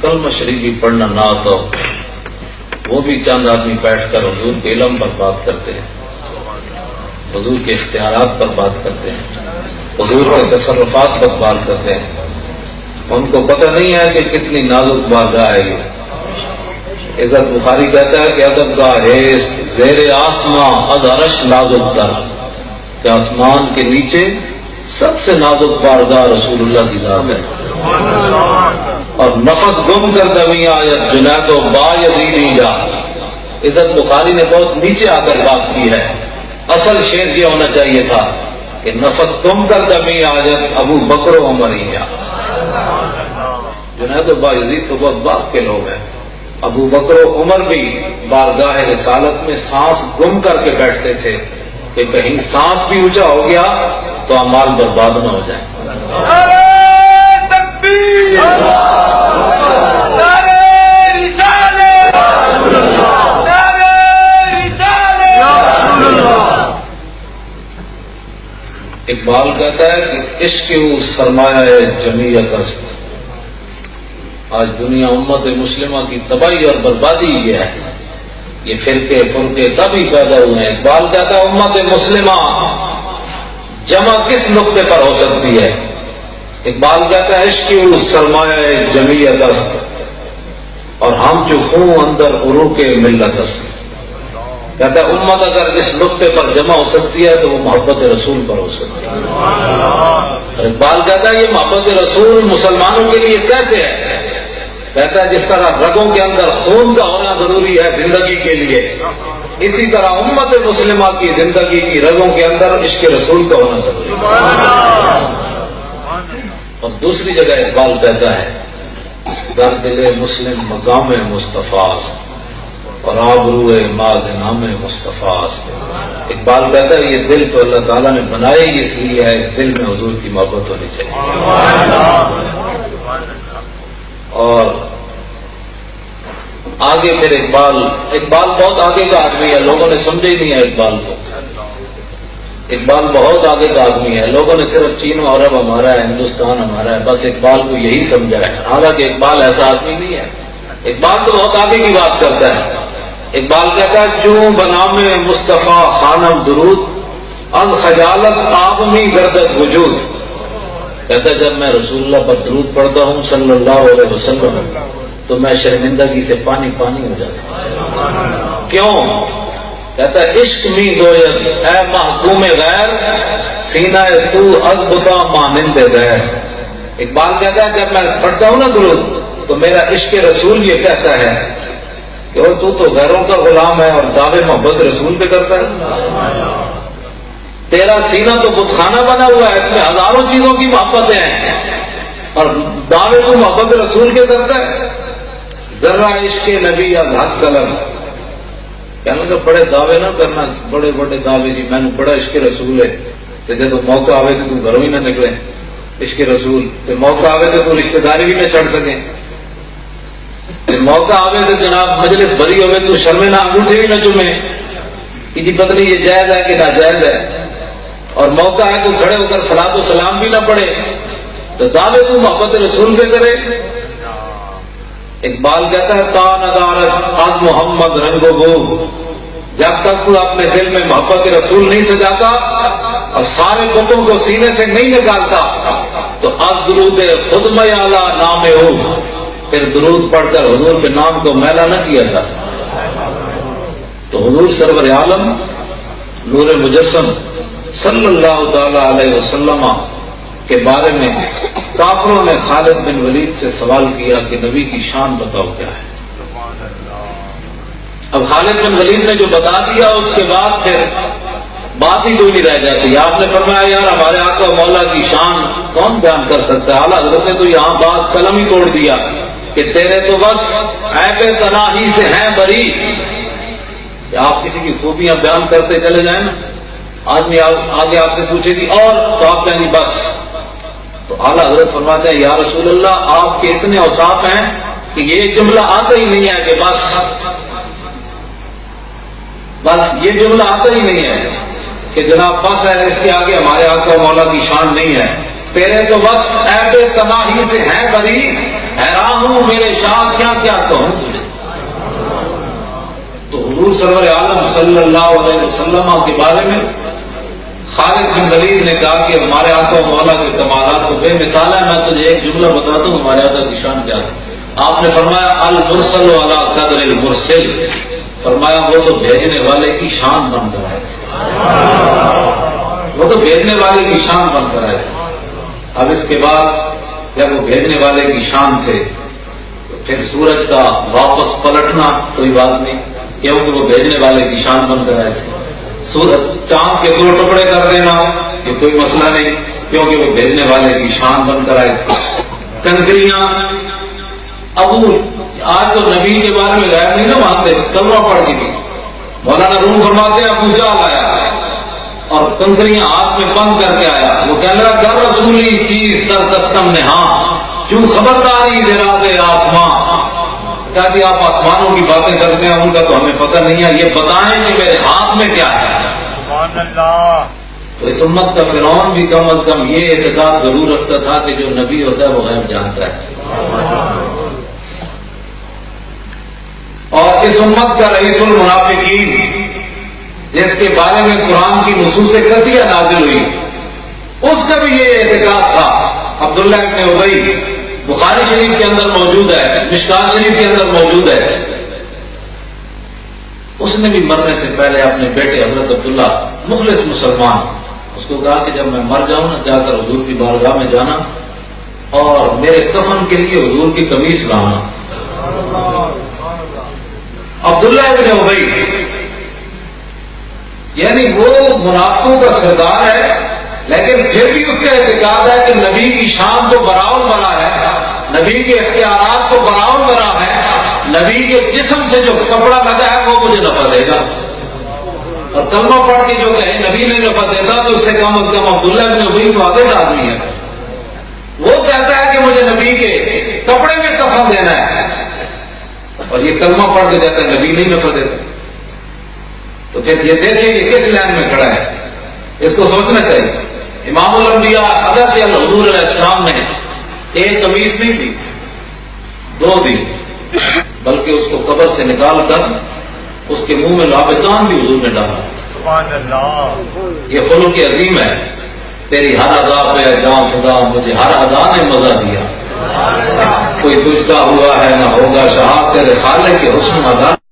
کلمہ شریف بھی پڑھنا نہ آتا ہو، وہ بھی چند آدمی بیٹھ کر حضور کے علم پر بات کرتے ہیں، حضور کے اختیارات پر بات کرتے ہیں، حضور کے تصرفات پر بات کرتے ہیں. ان کو پتہ نہیں ہے کہ کتنی نازک بارگاہ ہے یہ. عزت بخاری کہتا ہے کہ ادب کا ہے زیر آسماں از عرش نازک تر، کہ آسمان کے نیچے سب سے نازک بارگاہ رسول اللہ کی ذات ہے. اور نفس گم کر دمیاں آیت جنید و با یزیدی جا. عزت بخاری نے بہت نیچے آ کر بات کی ہے. اصل شعر یہ ہونا چاہیے تھا کہ نفس گم کر دمیاں آیت ابو بکر و عمر ہی جا. جنید و با یزید تو بہت باپ کے لوگ ہیں. ابو بکر و عمر بھی بارگاہ رسالت میں سانس گم کر کے بیٹھتے تھے کہ کہیں سانس بھی اونچا ہو گیا تو اعمال برباد نہ ہو جائیں. اقبال کہتا ہے کہ عشق وہ سرمایہ جمعیت است. آج دنیا امت مسلمہ کی تباہی اور بربادی ہی ہے. یہ فرقے تب ہی پیدا ہوئے ہیں. اقبال کہتا ہے امت مسلمہ جمع کس نقطے پر ہو سکتی ہے؟ اقبال کہتا ہے عشق وہ سرمایہ جمعیت است اور ہم جو خون اندر عروق ملت است. کہتا ہے امت اگر اس نقطے پر جمع ہو سکتی ہے تو وہ محبت رسول پر ہو سکتی ہے. اقبال کہتا ہے یہ محبت رسول مسلمانوں کے لیے کیسے ہے؟ کہتا ہے جس طرح رگوں کے اندر خون کا ہونا ضروری ہے زندگی کے لیے، اسی طرح امت مسلمہ کی زندگی کی رگوں کے اندر عشق رسول کا ہونا ضروری ہے. اور دوسری جگہ اقبال کہتا ہے در دل مسلم مقام مصطفیٰ اور آبرو ماز نام مصطفیٰ. اقبال کہتا ہے یہ دل تو اللہ تعالیٰ نے بنایا ہی اس لیے ہے، اس دل میں حضور کی محبت ہونی چاہیے. اور آگے پھر اقبال بہت آگے کا آدمی ہے، لوگوں نے سمجھا ہی نہیں ہے اقبال کو. اقبال بہت آگے کا آدمی ہے، لوگوں نے صرف چین و عرب ہمارا ہے، ہندوستان ہمارا ہے، بس اقبال کو یہی سمجھا ہے. حالانکہ اقبال ایسا آدمی نہیں ہے. اقبال تو بہت آگے کی بات کرتا ہے. اقبال کہتا ہے کیوں بنام مصطفیٰ خانم درود از خجالت آپ میں گردت وجود. کہتا ہے جب میں رسول اللہ پر درود پڑھتا ہوں صلی اللہ علیہ وسلم تو میں شرمندگی سے پانی ہو جاتا ہوں. کیوں؟ کہتا ہے عشق میں دویت اے محکوم غیر سینہ تو از بتا مانند غیر. اقبال کہتا ہے جب میں پڑھتا ہوں نا درود تو میرا عشق رسول یہ کہتا ہے کہ تو غیروں کا غلام ہے اور دعوے محبت رسول پہ کرتا ہے. تیرا سینہ تو بتخانہ بنا ہوا ہے، اس میں ہزاروں چیزوں کی محبتیں ہیں اور دعوے کو محبت رسول کے کرتا ہے. ذرا عشق نبی از حد قلم. کہنے لگا بڑے دعوے نہ کرنا، بڑے بڑے دعوے جی میں نے بڑا عشق رسول ہے کہ جب موقع آوے تو تم گھروں ہی نہ نکلے. عشق رسول تو موقع آوے تو رشتے داری بھی نہ چڑھ سکیں، موقع آوے تو جناب مجلس بھری ہوئے تو شرمے نہ انگوٹھے بھی نہ چومے کہ جی پتہ نہیں یہ جائز ہے کہ ناجائز ہے. اور موقع ہے تو کھڑے ہو کر صلاۃ و سلام بھی نہ پڑھے تو دعوے تو محبت رسول کے کرے. اقبال کہتا ہے تا ندارت از محمد رنگ و بو. جب تک تو اپنے دل میں محبت رسول نہیں سجاتا اور سارے بتوں کو سینے سے نہیں نکالتا تو از درود خود میں اعلیٰ نام ہو، پھر درود پڑھ کر حضور کے نام کو میلا نہ کیا تھا. تو حضور سرور عالم نور مجسم صلی اللہ تعالی علیہ وسلم کے بارے میں کافروں نے خالد بن ولید سے سوال کیا کہ نبی کی شان بتاؤ کیا ہے. اب خالد بن ولید نے جو بتا دیا اس کے بعد پھر بات ہی کوئی نہیں رہ جاتی. آپ نے فرمایا یار ہمارے آقا مولا کی شان کون بیان کر سکتا ہے. اعلیٰ حضرت نے تو یہاں بات قلم ہی توڑ دیا کہ تیرے تو بس عیب تناہی سے ہیں بری. کہ آپ کسی کی خوبیاں بیان کرتے چلے جائیں نا، آدمی آگے آپ سے پوچھے گی اور تو آپ کہیں گی بس. تو اعلیٰ حضرت فرماتے ہیں یا رسول اللہ آپ کے اتنے اوصاف ہیں کہ یہ جملہ آتا ہی نہیں ہے کہ بس یہ جملہ آتا ہی نہیں ہے کہ جناب بس ہے، اس کے آگے ہمارے آقا مولا کی شان نہیں ہے. تیرے تو بس عیب تناہی سے ہیں بری، حیران ہوں ہوں میرے شاہ کیا کیا کہوں تجھے. تو حضور سرور عالم صلی اللہ علیہ وسلم کے بارے میں خالد بن ولید نے کہا کہ ہمارے آقا و مولا کے کمالات تو بے مثال ہے. میں تجھے ایک جملہ بتاتا ہوں ہمارے آقا کی شان کیا ہے. آپ نے فرمایا المرسل علی قدر المرسل، فرمایا وہ تو بھیجنے والے کی شان بن کر ہے، وہ تو بھیجنے والے کی شان بن کر ہے. اب اس کے بعد جب وہ بھیجنے والے کی شان تھے تو پھر سورج کا واپس پلٹنا کوئی بات نہیں، کیونکہ وہ بھیجنے والے کی شان بن کر آئے تھے. سورج چاند کے 2 ٹکڑے کر دینا یہ کوئی مسئلہ نہیں، کیونکہ وہ بھیجنے والے کی شان بن کر آئے تھے. کنکریاں ابو آج تو نبی کے بارے میں غائب نہیں نہ مانتے، کلمہ پڑھ دی تھی. مولانا روم فرماتے ہیں ابو جہل آیا اور کنکریاں ہاتھ میں بند کر کے آیا. وہ کہہ رہا گر رسولی چیز در دستم نے ہاں کیوں خبرداری دے رہا دے آسمان. کہا کہ آپ آسمانوں کی باتیں کرتے ہیں ان کا تو ہمیں پتہ نہیں ہے، یہ بتائیں کہ میرے ہاتھ میں کیا ہے. سبحان اللہ. تو اس امت کا فرعون بھی کم از کم یہ اعتقاد ضرور رکھتا تھا کہ جو نبی ہوتا ہے وہ غیب جانتا ہے. اور اس امت کا رئیس المنافقین جس کے بارے میں قرآن کی نصوص قطعیہ نازل ہوئی اس کا بھی یہ اعتقاد تھا. عبداللہ ابن ابی بخاری شریف کے اندر موجود ہے، مشکات شریف کے اندر موجود ہے. اس نے بھی مرنے سے پہلے اپنے بیٹے حضرت عبداللہ مخلص مسلمان اس کو کہا کہ جب میں مر جاؤں نا جا کر حضور کی بارگاہ میں جانا اور میرے کفن کے لیے حضور کی قمیص لانا. عبداللہ ابن ابی یعنی وہ منافقوں کا سردار ہے، لیکن پھر بھی اس کا اعتقاد ہے کہ نبی کی شان تو براؤن برا ہے، نبی کے اختیارات تو براؤن برا ہے، نبی کے جسم سے جو کپڑا لگا ہے وہ مجھے نفع دے گا. اور کلمہ پڑھ کے جو کہے نبی نے نفع دیتا تو اس سے کم از کم عبداللہ ابن ابی تو عادل آدمی ہے. وہ کہتا ہے کہ مجھے نبی کے کپڑے میں کفن دینا ہے اور یہ کلمہ پڑھ کے جاتا ہے نبی نہیں نفع دیتا. تو پھر یہ دیکھیں کہ کس لائن میں کھڑا ہے، اس کو سوچنا چاہیے. امام الانبیاء حضرت حضور علیہ السلام نے ایک قمیص نہیں دی 2 دی، بلکہ اس کو قبر سے نکال کر اس کے منہ میں لابدان بھی حضور نے ڈالا. سبحان اللہ. یہ خلق عظیم ہے. تیری ہر ادا پہ جان خدا مجھے ہر ادا نے مزہ دیا، کوئی تجھ سا ہوا ہے نہ ہوگا شاہ تیرے خالق کے حسن ادا